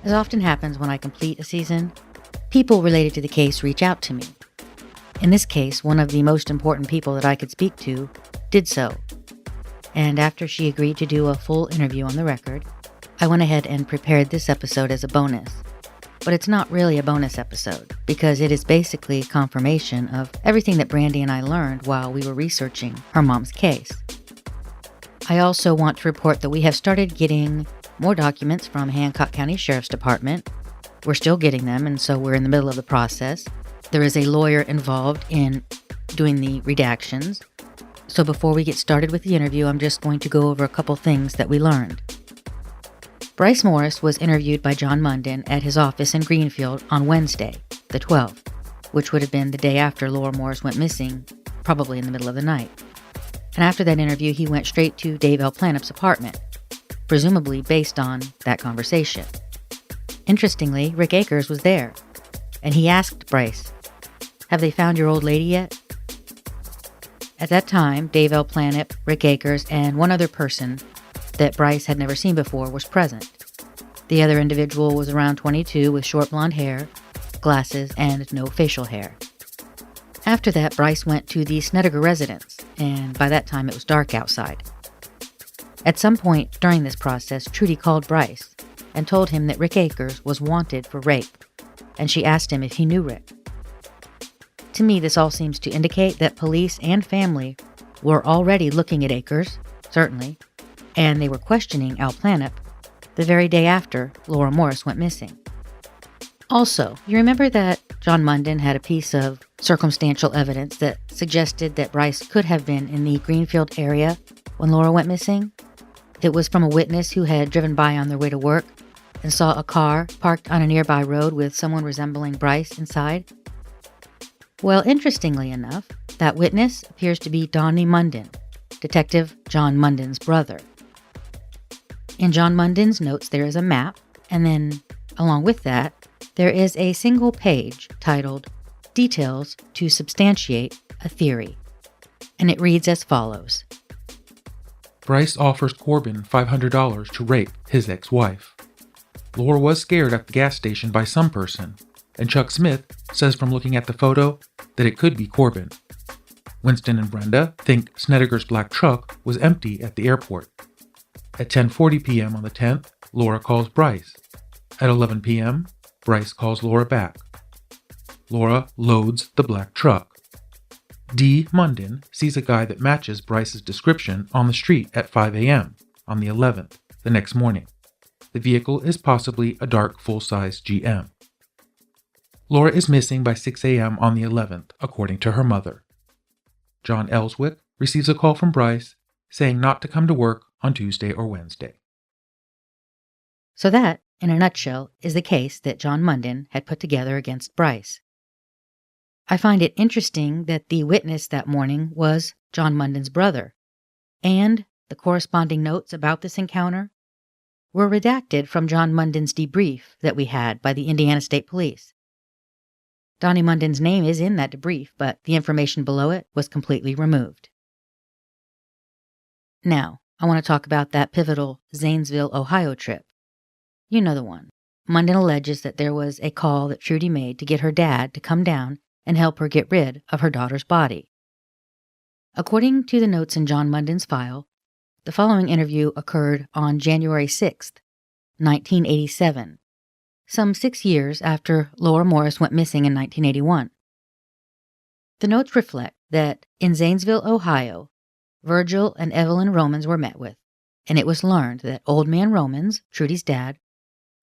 As often happens when I complete a season, people related to the case reach out to me. In this case, one of the most important people that I could speak to did so. And after she agreed to do a full interview on the record, I went ahead and prepared this episode as a bonus. But it's not really a bonus episode, because it is basically confirmation of everything that Brandy and I learned while we were researching her mom's case. I also want to report that we have started getting more documents from Hancock County Sheriff's Department. We're still getting them, and so we're in the middle of the process. There is a lawyer involved in doing the redactions. So before we get started with the interview, I'm just going to go over a couple things that we learned. Bryce Morris was interviewed by John Munden at his office in Greenfield on Wednesday, the 12th, which would have been the day after Laura Morris went missing, probably in the middle of the night. And after that interview, he went straight to Dave Alplanalp's apartment, presumably based on that conversation. Interestingly, Rick Akers was there, and he asked Bryce, "Have they found your old lady yet?" At that time, Dave Alplanalp, Rick Akers, and one other person that Bryce had never seen before was present. The other individual was around 22 with short blonde hair, glasses, and no facial hair. After that, Bryce went to the Snedeker residence, and by that time it was dark outside. At some point during this process, Trudy called Bryce and told him that Rick Akers was wanted for rape, and she asked him if he knew Rick. To me, this all seems to indicate that police and family were already looking at Akers, certainly, and they were questioning Alplanalp the very day after Laura Morris went missing. Also, you remember that John Munden had a piece of circumstantial evidence that suggested that Bryce could have been in the Greenfield area when Laura went missing? It was from a witness who had driven by on their way to work and saw a car parked on a nearby road with someone resembling Bryce inside. Well, interestingly enough, that witness appears to be Donnie Munden, Detective John Munden's brother. In John Munden's notes, there is a map, and then, along with that, there is a single page titled Details to Substantiate a Theory, and it reads as follows. Bryce offers Corbin $500 to rape his ex-wife. Laura was scared at the gas station by some person, and Chuck Smith says from looking at the photo that it could be Corbin. Winston and Brenda think Snedeker's black truck was empty at the airport. At 10:40 p.m. on the 10th, Laura calls Bryce. At 11 p.m., Bryce calls Laura back. Laura loads the black truck. D. Munden sees a guy that matches Bryce's description on the street at 5 a.m. on the 11th, the next morning. The vehicle is possibly a dark full-size GM. Laura is missing by 6 a.m. on the 11th, according to her mother. John Ellswick receives a call from Bryce saying not to come to work on Tuesday or Wednesday. So that, in a nutshell, is the case that John Munden had put together against Bryce. I find it interesting that the witness that morning was John Munden's brother, and the corresponding notes about this encounter were redacted from John Munden's debrief that we had by the Indiana State Police. Donnie Munden's name is in that debrief, but the information below it was completely removed. Now, I want to talk about that pivotal Zanesville, Ohio trip. You know the one. Munden alleges that there was a call that Trudy made to get her dad to come down and help her get rid of her daughter's body. According to the notes in John Munden's file, the following interview occurred on January 6th, 1987, some 6 years after Laura Morris went missing in 1981. The notes reflect that in Zanesville, Ohio, Virgil and Evelyn Romans were met with, and it was learned that Old Man Romans, Trudy's dad,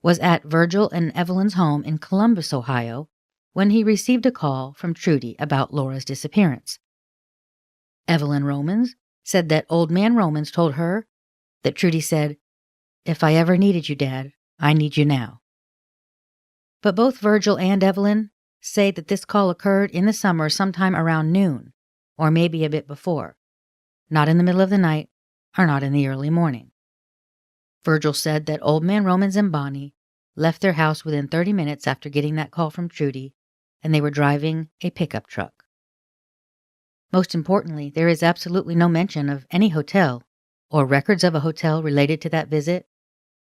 was at Virgil and Evelyn's home in Columbus, Ohio, when he received a call from Trudy about Laura's disappearance. Evelyn Romans said that Old Man Romans told her that Trudy said, "If I ever needed you, Dad, I need you now." But both Virgil and Evelyn say that this call occurred in the summer sometime around noon, or maybe a bit before, not in the middle of the night or not in the early morning. Virgil said that Old Man Romans and Bonnie left their house within 30 minutes after getting that call from Trudy, and they were driving a pickup truck. Most importantly, there is absolutely no mention of any hotel or records of a hotel related to that visit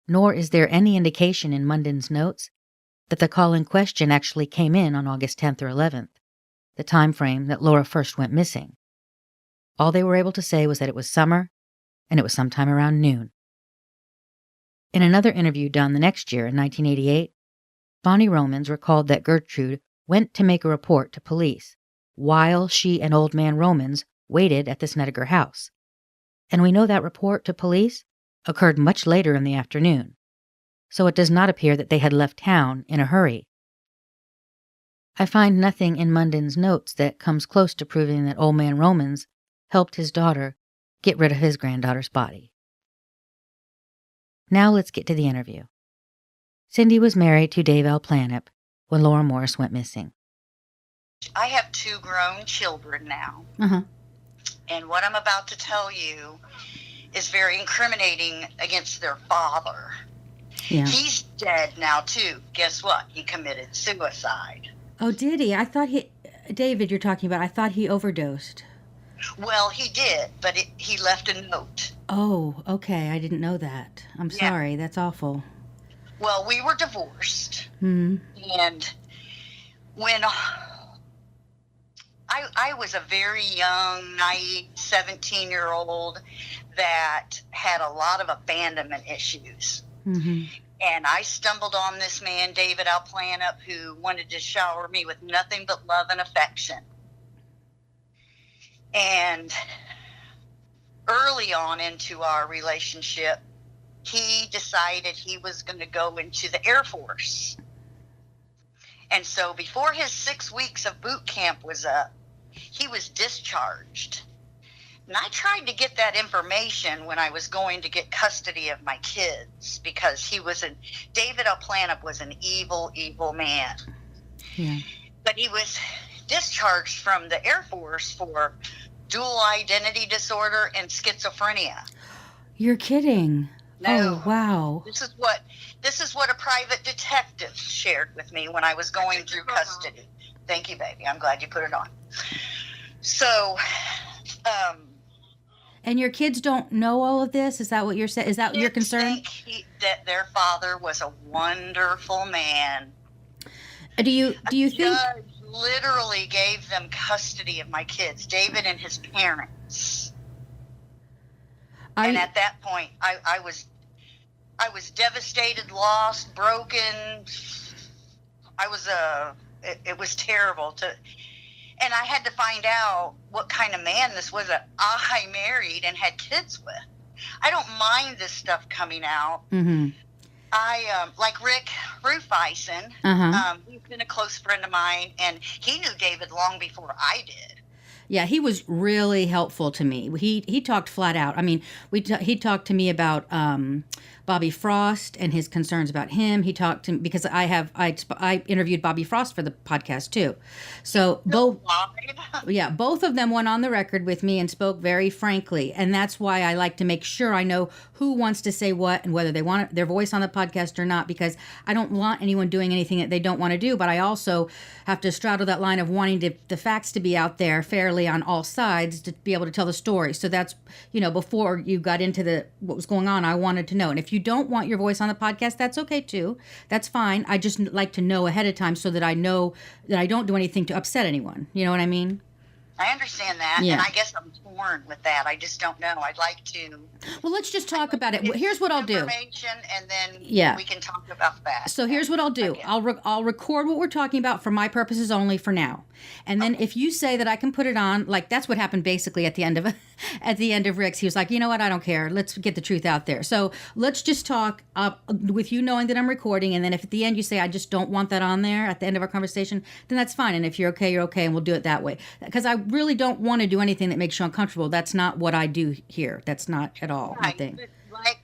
nor is there any indication in Munden's notes that the call in question actually came in on August 10th or 11th, the time frame that Laura first went missing. All they were able to say was that it was summer, and it was sometime around noon. In another interview done the next year, in 1988, Bonnie Romans recalled that Gertrude went to make a report to police while she and Old Man Romans waited at the Snedeker house. And we know that report to police occurred much later in the afternoon, so it does not appear that they had left town in a hurry. I find nothing in Munden's notes that comes close to proving that Old Man Romans helped his daughter get rid of his granddaughter's body. Now let's get to the interview. Cindy was married to Dave Alplanalp when Laura Morris went missing. I have 2 grown children now. Uh-huh. And what I'm about to tell you is very incriminating against their father. Yeah. He's dead now, too. Guess what? He committed suicide. Oh, did he? I thought David you're talking about, I thought he overdosed. Well, he did, but he left a note. Oh, okay. I didn't know that. I'm sorry. That's awful. Well, we were divorced. Hmm. And when I was a very young, naive 17-year-old that had a lot of abandonment issues. Mm-hmm. And I stumbled on this man, David Alplanalp, who wanted to shower me with nothing but love and affection. And early on into our relationship, he decided he was going to go into the Air Force. And so before his 6 weeks of boot camp was up, he was discharged. And I tried to get that information when I was going to get custody of my kids, because David Alplanalp was an evil, evil man. Yeah. But he was discharged from the Air Force for dual identity disorder and schizophrenia. You're kidding. No. Oh, wow. This is what a private detective shared with me when I was going through custody. Thank you, baby. I'm glad you put it on. So, and your kids don't know all of this? Is that what you're saying? Is that your concern? That their father was a wonderful man. Do you think Judge literally gave them custody of my kids, David and his parents. And at that point, I was devastated, lost, broken. It was terrible and I had to find out what kind of man this was that I married and had kids with. I don't mind this stuff coming out. Mm-hmm. I, like Rick Rufeisen, he's been a close friend of mine, and he knew David long before I did. Yeah, he was really helpful to me. He talked flat out. I mean, he talked to me about Bobby Frost and his concerns about him. He talked to me because I interviewed Bobby Frost for the podcast too. So both of them went on the record with me and spoke very frankly, and that's why I like to make sure I know who wants to say what and whether they want their voice on the podcast or not, because I don't want anyone doing anything that they don't want to do, but I also have to straddle that line of wanting the facts to be out there fairly on all sides to be able to tell the story. So that's, before you got into what was going on, I wanted to know. And if you don't want your voice on the podcast, that's okay too. That's fine. I just like to know ahead of time so that I know that I don't do anything to upset anyone. You know what I mean? I understand that, and I guess I'm torn with that. I just don't know. I'd like to. Well, let's just talk about it. Here's what I'll do. Information, and then we can talk about that. So here's what I'll do. Okay. I'll record what we're talking about for my purposes only for now, and then if you say that I can put it on, like that's what happened basically at the end of Rick's. He was like, you know what? I don't care. Let's get the truth out there. So let's just talk with you knowing that I'm recording, and then if at the end you say I just don't want that on there at the end of our conversation, then that's fine. And if you're okay, and we'll do it that way. Because I really don't want to do anything that makes you uncomfortable. That's not what I do here. That's not at all my thing. Like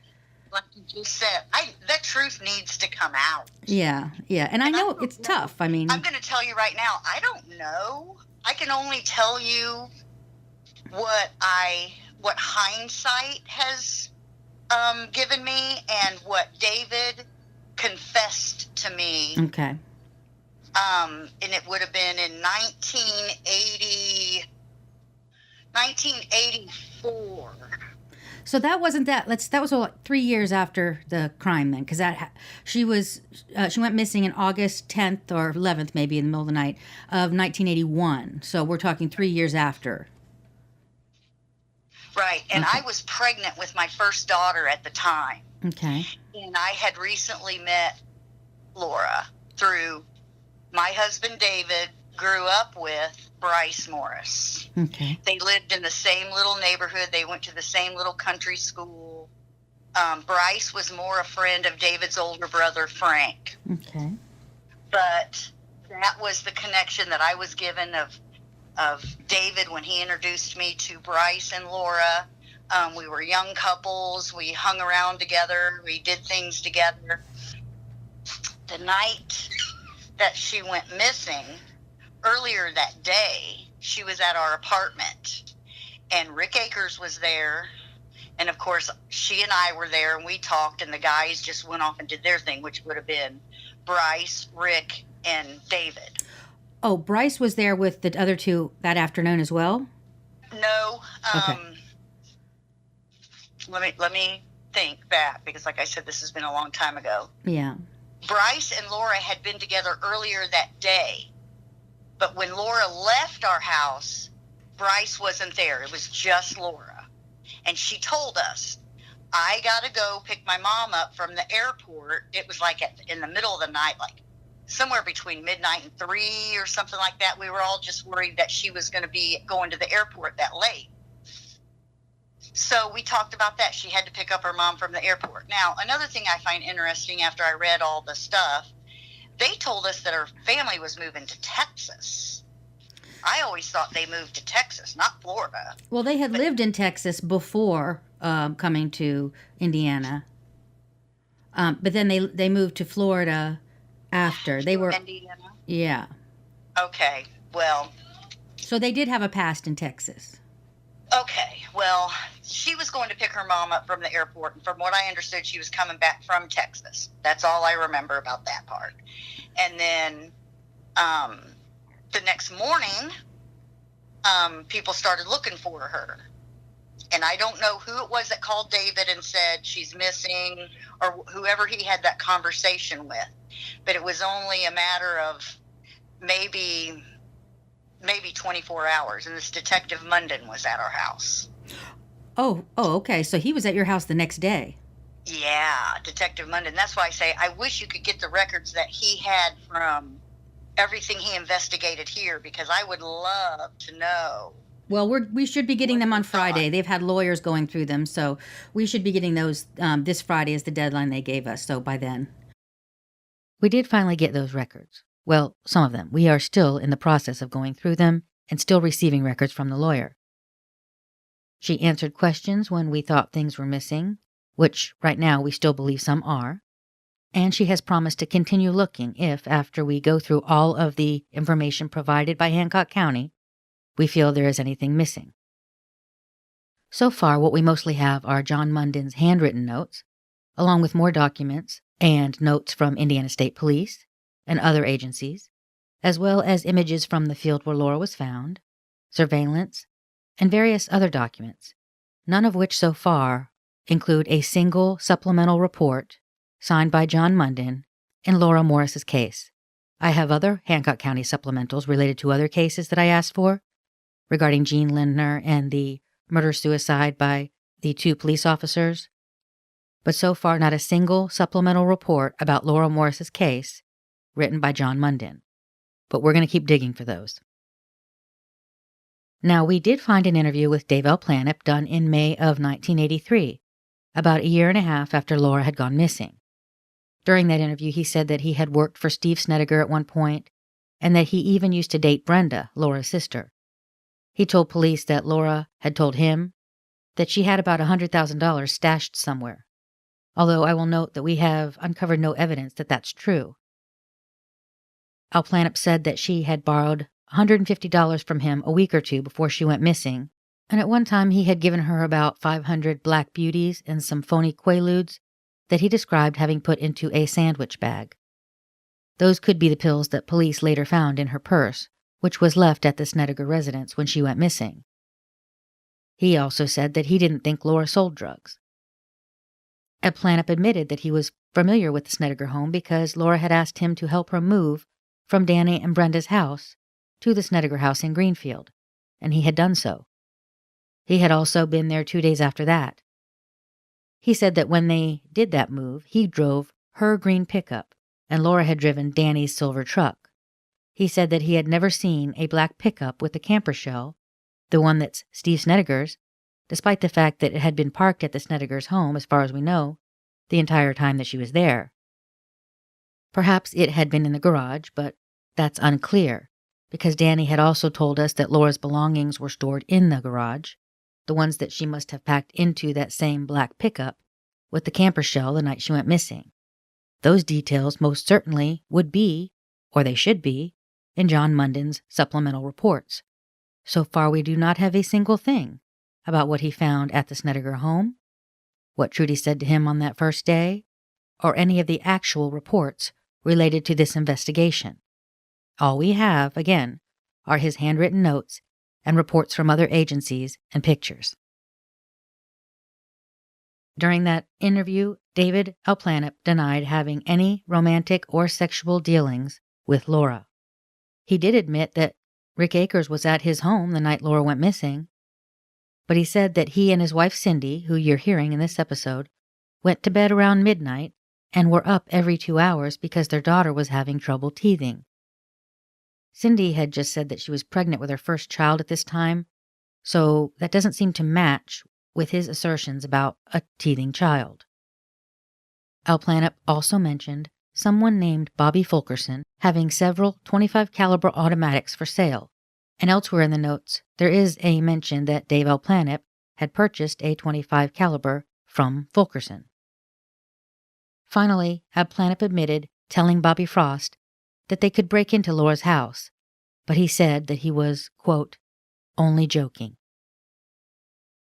you just said, the truth needs to come out. Yeah. And I know it's tough. I mean, I'm going to tell you right now, I don't know. I can only tell you what hindsight has given me and what David confessed to me. Okay. And it would have been in 1984. So that wasn't that. That was like 3 years after the crime, then, because she went missing in August 10th or 11th, maybe in the middle of the night of 1981. So we're talking 3 years after. Right. And Okay. I was pregnant with my first daughter at the time. Okay. And I had recently met Laura through my husband, David, grew up with Bryce Morris. Okay. They lived in the same little neighborhood. They went to the same little country school. Bryce was more a friend of David's older brother, Frank. Okay. But that was the connection that I was given of David when he introduced me to Bryce and Laura. We were young couples. We hung around together. We did things together. The night that she went missing, earlier that day, she was at our apartment, and Rick Akers was there. And of course, she and I were there, and we talked, and the guys just went off and did their thing, which would have been Bryce, Rick, and David. Oh, Bryce was there with the other two that afternoon as well? No. Okay. Let me think back, because like I said, this has been a long time ago. Yeah. Bryce and Laura had been together earlier that day. But when Laura left our house, Bryce wasn't there. It was just Laura. And she told us, I got to go pick my mom up from the airport. It was like in the middle of the night, like somewhere between midnight and 3 or something like that. We were all just worried that she was going to be going to the airport that late. So we talked about that. She had to pick up her mom from the airport. Now, another thing I find interesting after I read all the stuff, they told us that her family was moving to Texas. I always thought they moved to Texas, not Florida. Well, they had lived in Texas before coming to Indiana. But then they moved to Florida after. They were Indiana? Yeah. Okay, well. So they did have a past in Texas. Okay, well, she was going to pick her mom up from the airport, and from what I understood, she was coming back from Texas. That's all I remember about that part. And then the next morning, people started looking for her. And I don't know who it was that called David and said she's missing, or whoever he had that conversation with. But it was only a matter of maybe 24 hours, and this Detective Munden was at our house. Oh, okay. So he was at your house the next day. Yeah, Detective Munden. That's why I say I wish you could get the records that he had from everything he investigated here, because I would love to know. Well, we should be getting them on Friday. They've had lawyers going through them, so we should be getting those this Friday is the deadline they gave us, so by then. We did finally get those records. Well, some of them. We are still in the process of going through them and still receiving records from the lawyer. She answered questions when we thought things were missing, which right now we still believe some are, and she has promised to continue looking if, after we go through all of the information provided by Hancock County, we feel there is anything missing. So far, what we mostly have are John Munden's handwritten notes, along with more documents and notes from Indiana State Police and other agencies, as well as images from the field where Laura was found, surveillance, and various other documents, none of which so far include a single supplemental report signed by John Munden in Laura Morris's case. I have other Hancock County supplementals related to other cases that I asked for, regarding Jean Lindner and the murder-suicide by the 2 police officers, but so far not a single supplemental report about Laura Morris's case written by John Munden. But we're going to keep digging for those. Now, we did find an interview with Dave Alplanalp done in May of 1983, about a year and a half after Laura had gone missing. During that interview, he said that he had worked for Steve Snedeker at one point, and that he even used to date Brenda, Laura's sister. He told police that Laura had told him that she had about $100,000 stashed somewhere, although I will note that we have uncovered no evidence that that's true. Alplanalp said that she had borrowed $150 from him a week or two before she went missing, and at one time he had given her about 500 Black Beauties and some phony Quaaludes that he described having put into a sandwich bag. Those could be the pills that police later found in her purse, which was left at the Snedeker residence when she went missing. He also said that he didn't think Laura sold drugs. Alplanalp admitted that he was familiar with the Snedeker home because Laura had asked him to help her move from Danny and Brenda's house to the Snedeker house in Greenfield, and he had done so. He had also been there 2 days after that. He said that when they did that move, he drove her green pickup, and Laura had driven Danny's silver truck. He said that he had never seen a black pickup with a camper shell, the one that's Steve Snedeker's, despite the fact that it had been parked at the Snedeker's home, as far as we know, the entire time that she was there. Perhaps it had been in the garage, but that's unclear, because Danny had also told us that Laura's belongings were stored in the garage, the ones that she must have packed into that same black pickup with the camper shell the night she went missing. Those details most certainly would be, or they should be, in John Munden's supplemental reports. So far we do not have a single thing about what he found at the Snedeker home, what Trudy said to him on that first day, or any of the actual reports related to this investigation. All we have, again, are his handwritten notes and reports from other agencies and pictures. During that interview, David Alplanalp denied having any romantic or sexual dealings with Laura. He did admit that Rick Akers was at his home the night Laura went missing, but he said that he and his wife Cindy, who you're hearing in this episode, went to bed around midnight and were up every 2 hours because their daughter was having trouble teething. Cindy had just said that she was pregnant with her first child at this time, so that doesn't seem to match with his assertions about a teething child. Alplanalp also mentioned someone named Bobby Fulkerson having several .25 caliber automatics for sale, and elsewhere in the notes there is a mention that Dave Alplanalp had purchased a .25 caliber from Fulkerson. Finally, Alplanalp admitted telling Bobby Frost that they could break into Laura's house, but he said that he was, quote, only joking.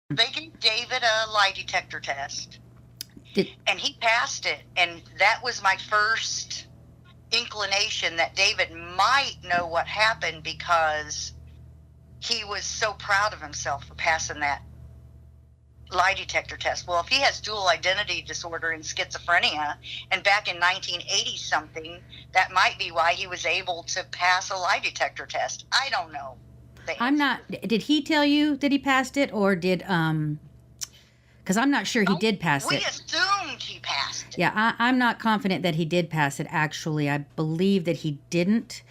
They gave David a lie detector test, and he passed it, and that was my first inclination that David might know what happened because he was so proud of himself for passing that lie detector test. Well, if he has dual identity disorder and schizophrenia, and back in 1980-something, that might be why he was able to pass a lie detector test. I don't know. Did he tell you that he passed it, or did, because I'm not sure he did pass it. We assumed he passed it. Yeah, I'm not confident that he did pass it, actually. I believe that he didn't.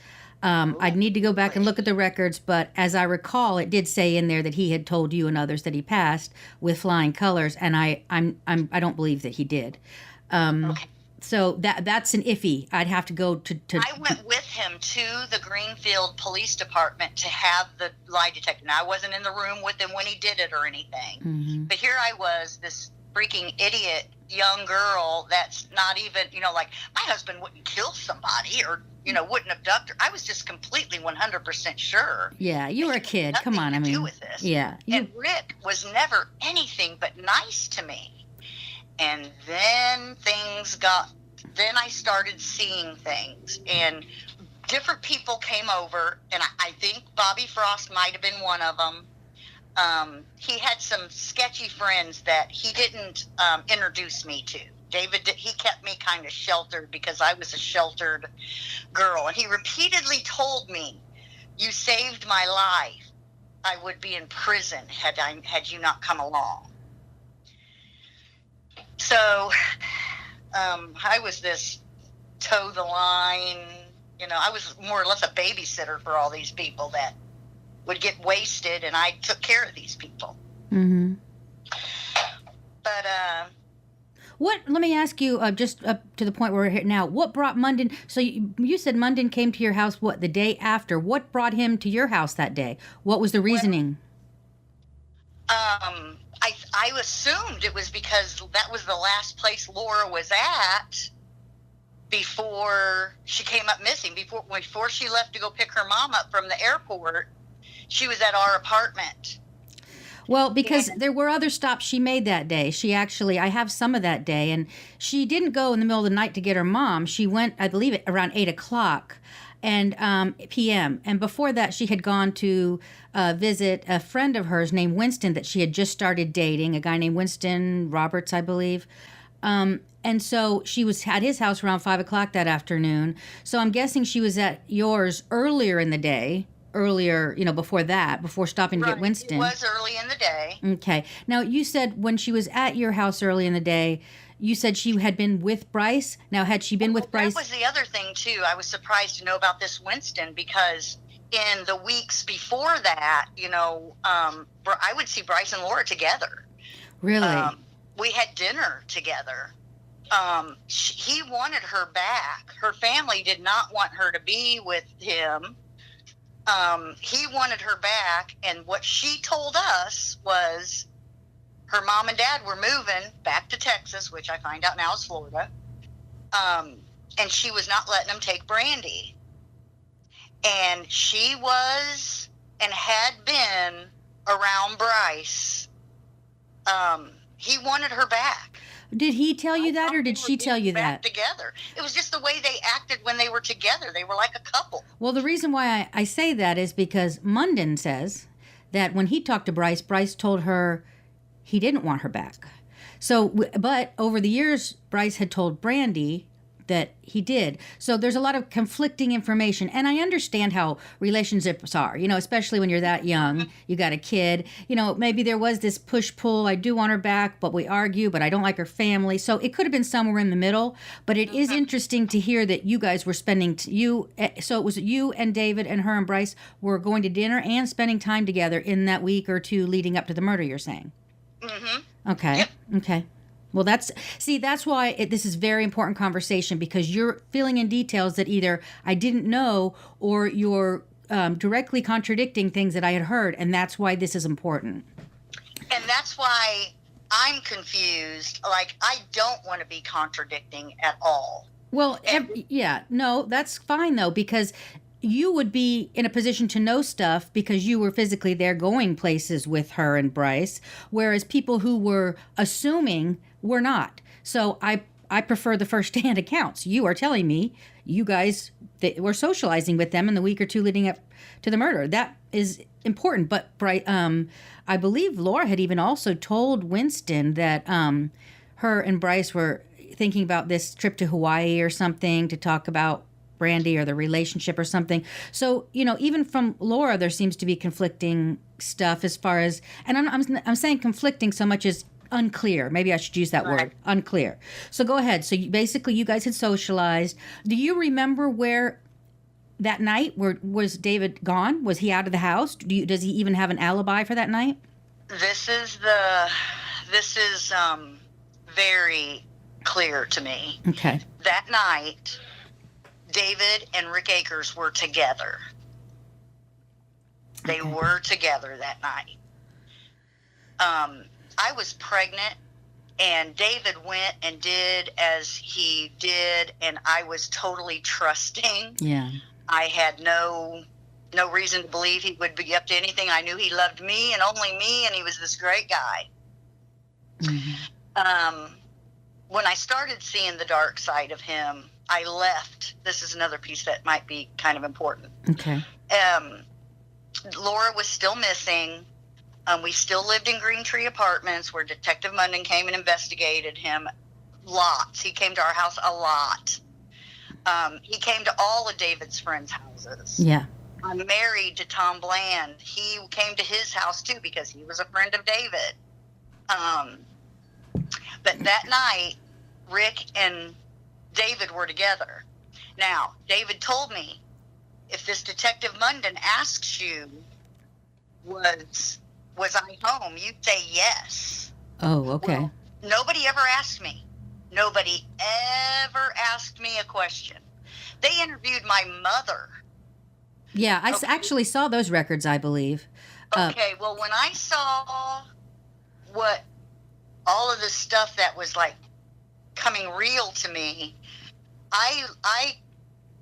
I'd need to go back and look at the records, but as I recall, it did say in there that he had told you and others that he passed with flying colors, and I don't believe that he did. Okay. So that's an iffy. I'd have to go to. I went with him to the Greenfield Police Department to have the lie detector. Now, I wasn't in the room with him when he did it or anything, Mm-hmm. but here I was, this freaking idiot young girl that's not even, like, my husband wouldn't kill somebody or, wouldn't abduct her. I was just completely 100% sure. Yeah, you were a kid. Come on, I mean, do with this. Yeah. And Rick was never anything but nice to me. And then then I started seeing things, and different people came over, and I think Bobby Frost might have been one of them. He had some sketchy friends that he didn't introduce me to. David, he kept me kind of sheltered because I was a sheltered girl, and he repeatedly told me, "You saved my life. I would be in prison had you not come along." So I was this toe the line, I was more or less a babysitter for all these people that would get wasted, and I took care of these people. Mm-hmm. But let me ask you, just up to the point where we're here now, what brought Munden, so you said Munden came to your house, the day after? What brought him to your house that day? What was the reasoning? I assumed it was because that was the last place Laura was at before she came up missing. Before she left to go pick her mom up from the airport, she was at our apartment. Well, because there were other stops she made that day. I have some of that day, and she didn't go in the middle of the night to get her mom. She went, I believe, around 8 o'clock. and p.m. And before that, she had gone to visit a friend of hers named Winston that she had just started dating, a guy named Winston Roberts, I believe. And so she was at his house around 5 o'clock that afternoon. So I'm guessing she was at yours earlier in the day, before that, before stopping to get Winston. It was early in the day. Okay. Now, you said when she was at your house early in the day, you said she had been with Bryce. Now, had she been with Bryce? That was the other thing, too. I was surprised to know about this Winston because in the weeks before that, I would see Bryce and Laura together. Really? We had dinner together. He wanted her back. Her family did not want her to be with him. He wanted her back, and what she told us was her mom and dad were moving back to Texas, which I find out now is Florida, and she was not letting them take Brandy. And she was and had been around Bryce. He wanted her back. Did he tell you that, or did she tell you that? Together. It was just the way they acted when they were together. They were like a couple. Well, the reason why I say that is because Munden says that when he talked to Bryce, Bryce told her he didn't want her back. So, but over the years, Bryce had told Brandy that he did. So there's a lot of conflicting information. And I understand how relationships are, especially when you're that young, you got a kid, maybe there was this push-pull. I do want her back, but we argue, but I don't like her family. So it could have been somewhere in the middle. But it is interesting to hear that you guys were spending, so it was you and David and her and Bryce were going to dinner and spending time together in that week or two leading up to the murder, you're saying? Mm-hmm. Okay. Yep. Okay. Well, that's why this is very important conversation, because you're filling in details that either I didn't know or you're directly contradicting things that I had heard, and that's why this is important. And that's why I'm confused. Like, I don't want to be contradicting at all. Well, that's fine, though, because you would be in a position to know stuff because you were physically there going places with her and Bryce, whereas people who were assuming were not. So I prefer the first-hand accounts. You are telling me you guys were socializing with them in the week or two leading up to the murder. That is important. But I believe Laura had even also told Winston that her and Bryce were thinking about this trip to Hawaii or something to talk about Brandy or the relationship or something. So, even from Laura, there seems to be conflicting stuff as far as, and I'm saying conflicting so much as unclear. Maybe I should use that word, unclear. So go ahead. So basically you guys had socialized. Do you remember where that night, was David gone? Was he out of the house? Does he even have an alibi for that night? This is very clear to me. Okay. That night, David and Rick Akers were together. They were together that night. I was pregnant, and David went and did as he did, and I was totally trusting. Yeah. I had no reason to believe he would be up to anything. I knew he loved me and only me, and he was this great guy. Mm-hmm. When I started seeing the dark side of him, I left. This is another piece that might be kind of important. Okay. Laura was still missing. We still lived in Green Tree Apartments, where Detective Munden came and investigated him lots. He came to our house a lot. He came to all of David's friends' houses. Yeah. I'm married to Tom Bland. He came to his house, too, because he was a friend of David. But that night, Rick and David were together. Now, David told me, if this Detective Munden asks you, was I home, you'd say yes. Oh, okay. Well, nobody ever asked me. Nobody ever asked me a question. They interviewed my mother. Yeah, I actually saw those records, I believe. Okay, well, when I saw what all of the stuff that was like coming real to me, I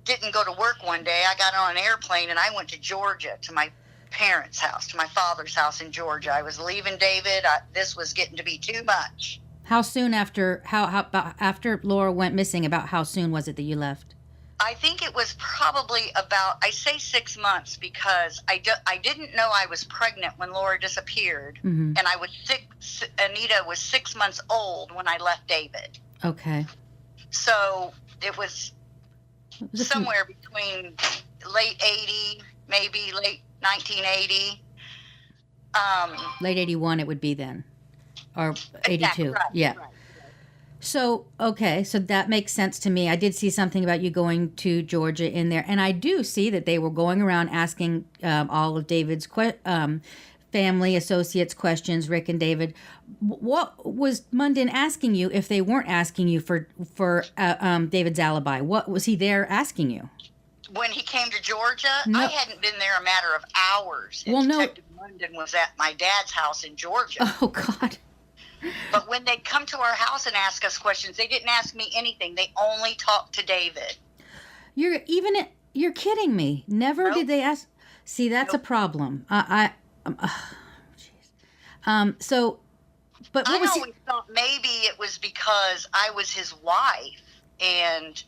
didn't go to work one day. I got on an airplane and I went to Georgia, to my parents' house, to my father's house in Georgia. I was leaving David. This was getting to be too much. How soon after after Laura went missing? About how soon was it that you left? I think it was probably about, I say 6 months because I didn't know I was pregnant when Laura disappeared. Mm-hmm. And Anita was 6 months old when I left David. Okay. So it was It was somewhere between late 80, maybe late 1980. Late 81 it would be then. Or 82. Exactly, right, Yeah. right. So, okay, so that makes sense to me. I did see something about you going to Georgia in there, and I do see that they were going around asking all of David's family associates questions, Rick and David. What was Munden asking you if they weren't asking you for David's alibi? What was he there asking you? When he came to Georgia, No. I hadn't been there a matter of hours. And Well, no. Detective Munden was at my dad's house in Georgia. Oh, God. But when they come to our house and ask us questions, they didn't ask me anything. They only talked to David. You're kidding me. Never Nope. did they ask. See, that's Nope. a problem. So, but what I was he? always thought maybe it was because I was his wife and,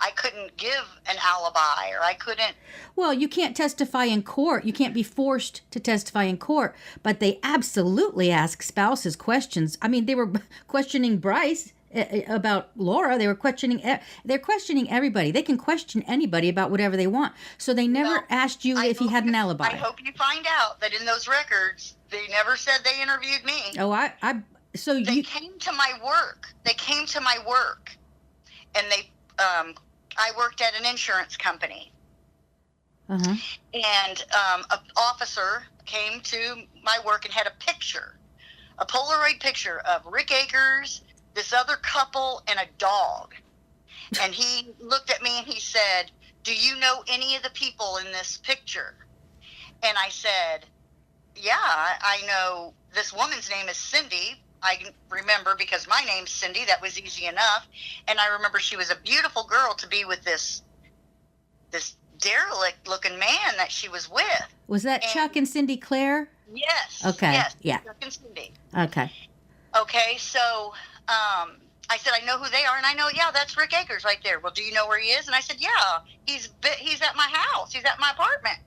I couldn't give an alibi or I couldn't. Well, you can't testify in court. You can't be forced to testify in court. But they absolutely ask spouses questions. I mean, they were questioning Bryce about Laura. They're questioning everybody. They can question anybody about whatever they want. So they never Well, asked you if he had an alibi. I hope you find out that in those records, they never said they interviewed me. Oh, so They you. came to my work. And I worked at an insurance company. Uh-huh. And an officer came to my work and had a Polaroid picture of Rick Akers, this other couple, and a dog. And he looked at me and he said, "Do you know any of the people in this picture?" And I said, "Yeah, I know this woman's name is Cindy. I can remember because my name's Cindy. That was easy enough. And I remember she was a beautiful girl to be with this derelict-looking man that she was with." Was that Chuck and Cindy Claire? Yes. Okay, Yes. yeah. Chuck and Cindy. Okay. Okay, so I said, "I know who they are," and I know, yeah, that's Rick Akers right there. "Well, do you know where he is?" And I said, "Yeah, he's at my house. He's at my apartment."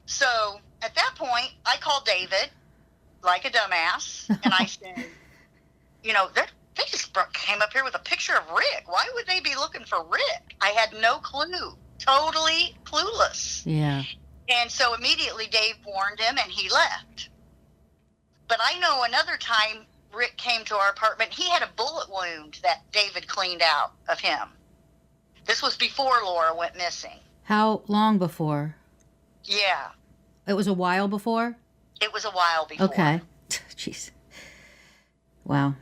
So at that point, I called David like a dumbass, and I said, they just came up here with a picture of Rick. Why would they be looking for Rick? I had no clue. Totally clueless. Yeah. And so immediately Dave warned him, and he left. But I know another time Rick came to our apartment, he had a bullet wound that David cleaned out of him. This was before Laura went missing. How long before? Yeah. It was a while before? It was a while before. Okay. Jeez. Wow.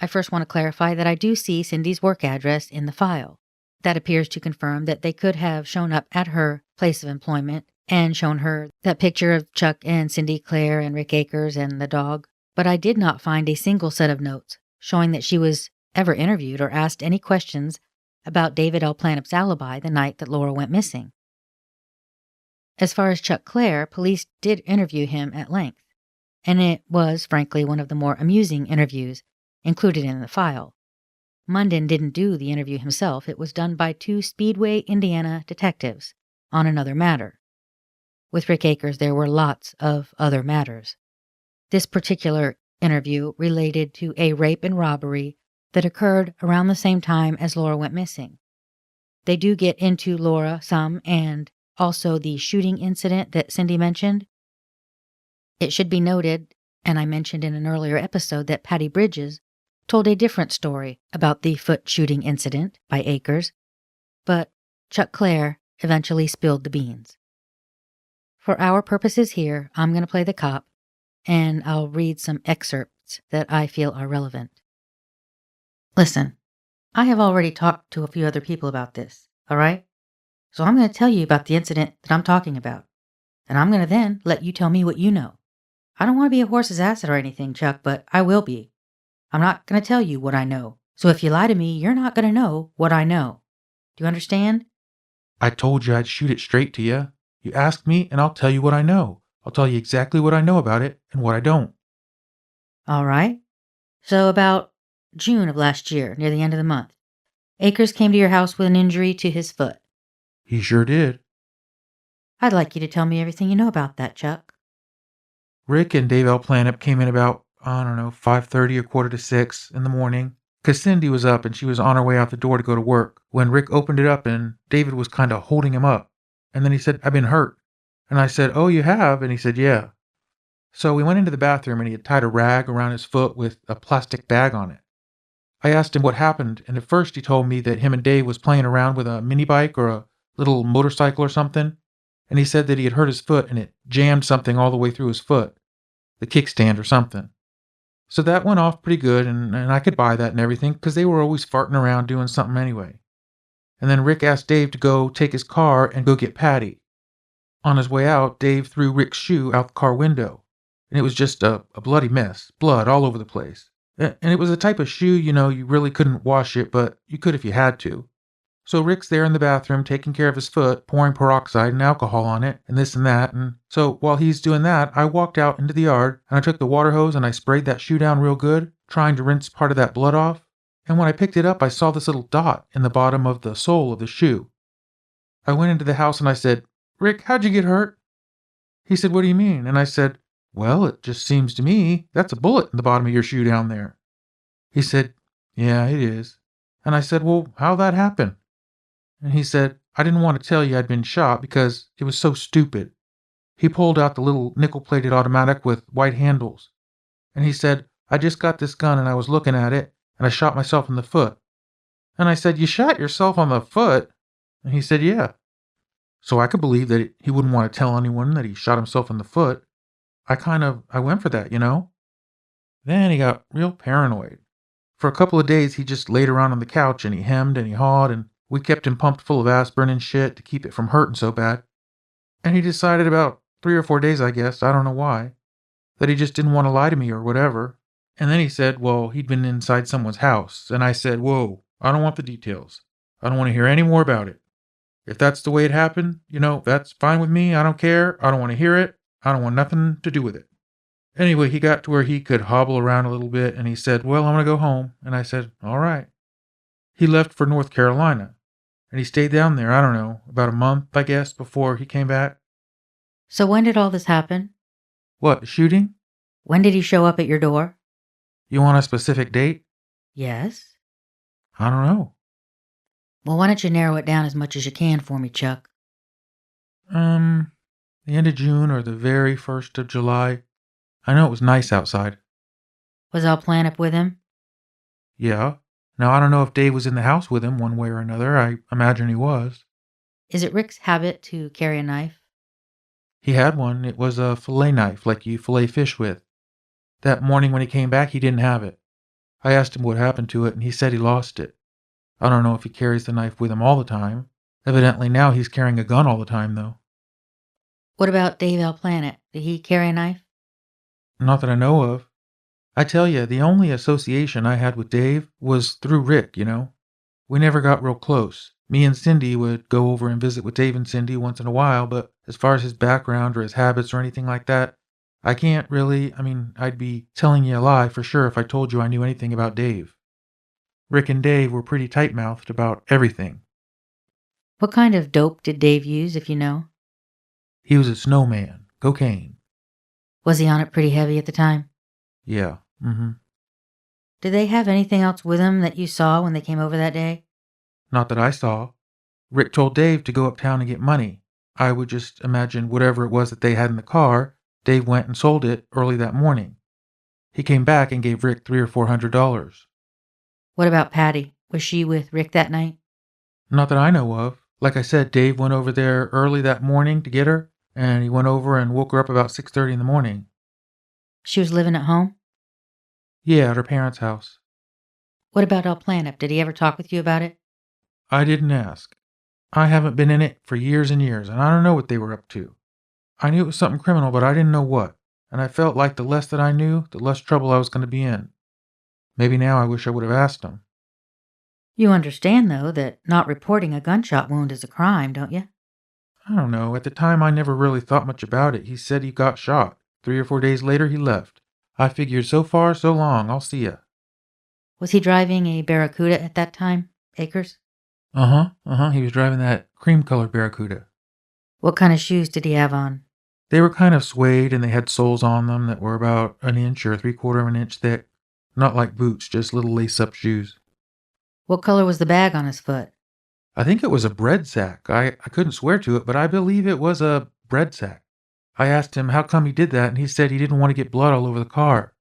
I first want to clarify that I do see Cindy's work address in the file. That appears to confirm that they could have shown up at her place of employment and shown her that picture of Chuck and Cindy Claire and Rick Akers and the dog. But I did not find a single set of notes showing that she was ever interviewed or asked any questions about David Alplanalp's alibi the night that Laura went missing. As far as Chuck Clare, police did interview him at length, and it was, frankly, one of the more amusing interviews included in the file. Munden didn't do the interview himself. It was done by 2 Speedway, Indiana detectives on another matter. With Rick Akers, there were lots of other matters. This particular interview related to a rape and robbery that occurred around the same time as Laura went missing. They do get into Laura some and also the shooting incident that Cindy mentioned. It should be noted, and I mentioned in an earlier episode, that Patty Bridges told a different story about the foot shooting incident by Akers, but Chuck Clare eventually spilled the beans. For our purposes here, I'm going to play the cop, and I'll read some excerpts that I feel are relevant. Listen, I have already talked to a few other people about this, all right? So I'm going to tell you about the incident that I'm talking about, and I'm going to then let you tell me what you know. I don't want to be a horse's ass or anything, Chuck, but I will be. I'm not going to tell you what I know, so if you lie to me, you're not going to know what I know. Do you understand? I told you I'd shoot it straight to you. You ask me, and I'll tell you what I know. I'll tell you exactly what I know about it and what I don't. All right. So about June of last year, near the end of the month, Akers came to your house with an injury to his foot. He sure did. I'd like you to tell me everything you know about that, Chuck. Rick and Dave Alplanalp came in about, 5:30 or 5:45 in the morning. 'Cause Cindy was up and she was on her way out the door to go to work when Rick opened it up and David was kind of holding him up. And then he said, "I've been hurt." And I said, "Oh, you have?" And he said, "Yeah." So we went into the bathroom and he had tied a rag around his foot with a plastic bag on it. I asked him what happened, and at first he told me that him and Dave was playing around with a mini bike or a little motorcycle or something, and he said that he had hurt his foot and it jammed something all the way through his foot, the kickstand or something. So that went off pretty good, and I could buy that and everything, because they were always farting around doing something anyway. And then Rick asked Dave to go take his car and go get Patty. On his way out, Dave threw Rick's shoe out the car window, and it was just a bloody mess, blood all over the place. And it was a type of shoe, you really couldn't wash it, but you could if you had to. So Rick's there in the bathroom taking care of his foot, pouring peroxide and alcohol on it, and this and that. And so while he's doing that, I walked out into the yard, and I took the water hose and I sprayed that shoe down real good, trying to rinse part of that blood off. And when I picked it up, I saw this little dot in the bottom of the sole of the shoe. I went into the house and I said, "Rick, how'd you get hurt?" He said, "What do you mean?" And I said, "Well, it just seems to me that's a bullet in the bottom of your shoe down there." He said, "Yeah, it is." And I said, "Well, how'd that happen?" And he said, "I didn't want to tell you I'd been shot because it was so stupid." He pulled out the little nickel-plated automatic with white handles. And he said, "I just got this gun and I was looking at it, and I shot myself in the foot." And I said, "You shot yourself on the foot?" And he said, "Yeah." So I could believe that he wouldn't want to tell anyone that he shot himself in the foot. I went for that. Then he got real paranoid. For a couple of days, he just laid around on the couch and he hemmed and he hawed, and we kept him pumped full of aspirin and shit to keep it from hurting so bad. And he decided about 3 or 4 days, I guess, I don't know why, that he just didn't want to lie to me or whatever. And then he said, well, he'd been inside someone's house. And I said, "Whoa, I don't want the details. I don't want to hear any more about it. If that's the way it happened, that's fine with me. I don't care. I don't want to hear it. I don't want nothing to do with it." Anyway, he got to where he could hobble around a little bit, and he said, "Well, I'm going to go home." And I said, "All right." He left for North Carolina, and he stayed down there, I don't know, about a month, I guess, before he came back. So when did all this happen? What, the shooting? When did he show up at your door? You want a specific date? Yes. I don't know. Well, why don't you narrow it down as much as you can for me, Chuck? The end of June or the very 1st of July. I know it was nice outside. Was Alplanalp with him? Yeah. Now, I don't know if Dave was in the house with him one way or another. I imagine he was. Is it Rick's habit to carry a knife? He had one. It was a fillet knife, like you fillet fish with. That morning when he came back, he didn't have it. I asked him what happened to it, and he said he lost it. I don't know if he carries the knife with him all the time. Evidently now he's carrying a gun all the time, though. What about Dave Alplanalp? Did he carry a knife? Not that I know of. I tell you, the only association I had with Dave was through Rick, We never got real close. Me and Cindy would go over and visit with Dave and Cindy once in a while, but as far as his background or his habits or anything like that, I can't really, I'd be telling you a lie for sure if I told you I knew anything about Dave. Rick and Dave were pretty tight-mouthed about everything. What kind of dope did Dave use, if you know? He was a snowman. Cocaine. Was he on it pretty heavy at the time? Yeah. Did they have anything else with him that you saw when they came over that day? Not that I saw. Rick told Dave to go uptown and get money. I would just imagine whatever it was that they had in the car, Dave went and sold it early that morning. He came back and gave Rick $300 or $400. What about Patty? Was she with Rick that night? Not that I know of. Like I said, Dave went over there early that morning to get her, and he went over and woke her up about 6:30 in the morning. She was living at home? Yeah, at her parents' house. What about Alplanalp? Did he ever talk with you about it? I didn't ask. I haven't been in it for years and years, and I don't know what they were up to. I knew it was something criminal, but I didn't know what, and I felt like the less that I knew, the less trouble I was going to be in. Maybe now I wish I would have asked him. You understand, though, that not reporting a gunshot wound is a crime, don't you? I don't know. At the time, I never really thought much about it. He said he got shot. 3 or 4 days later, he left. I figured so far, so long. I'll see ya. Was he driving a Barracuda at that time? acres? He was driving that cream-colored Barracuda. What kind of shoes did he have on? They were kind of suede, and they had soles on them that were about an inch or 3/4 of an inch thick. Not like boots, just little lace-up shoes. What color was the bag on his foot? I think it was a bread sack. I couldn't swear to it, but I believe it was a bread sack. I asked him how come he did that, and he said he didn't want to get blood all over the car.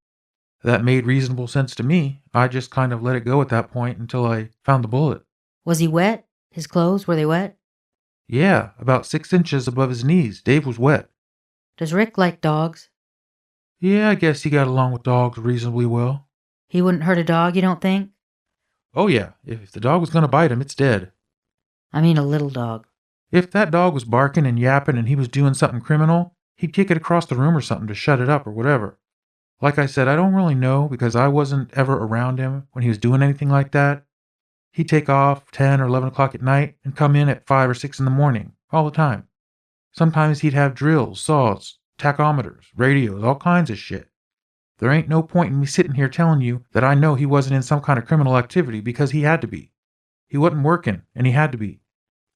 That made reasonable sense to me. I just kind of let it go at that point until I found the bullet. Was he wet? His clothes, were they wet? Yeah, about 6 inches above his knees. Dave was wet. Does Rick like dogs? Yeah, I guess he got along with dogs reasonably well. He wouldn't hurt a dog, you don't think? Oh yeah, if the dog was going to bite him, it's dead. I mean a little dog. If that dog was barking and yapping and he was doing something criminal, he'd kick it across the room or something to shut it up or whatever. Like I said, I don't really know because I wasn't ever around him when he was doing anything like that. He'd take off 10 or 11 o'clock at night and come in at 5 or 6 in the morning, all the time. Sometimes he'd have drills, saws, tachometers, radios, all kinds of shit. There ain't no point in me sitting here telling you that I know he wasn't in some kind of criminal activity because he had to be. He wasn't working, and he had to be.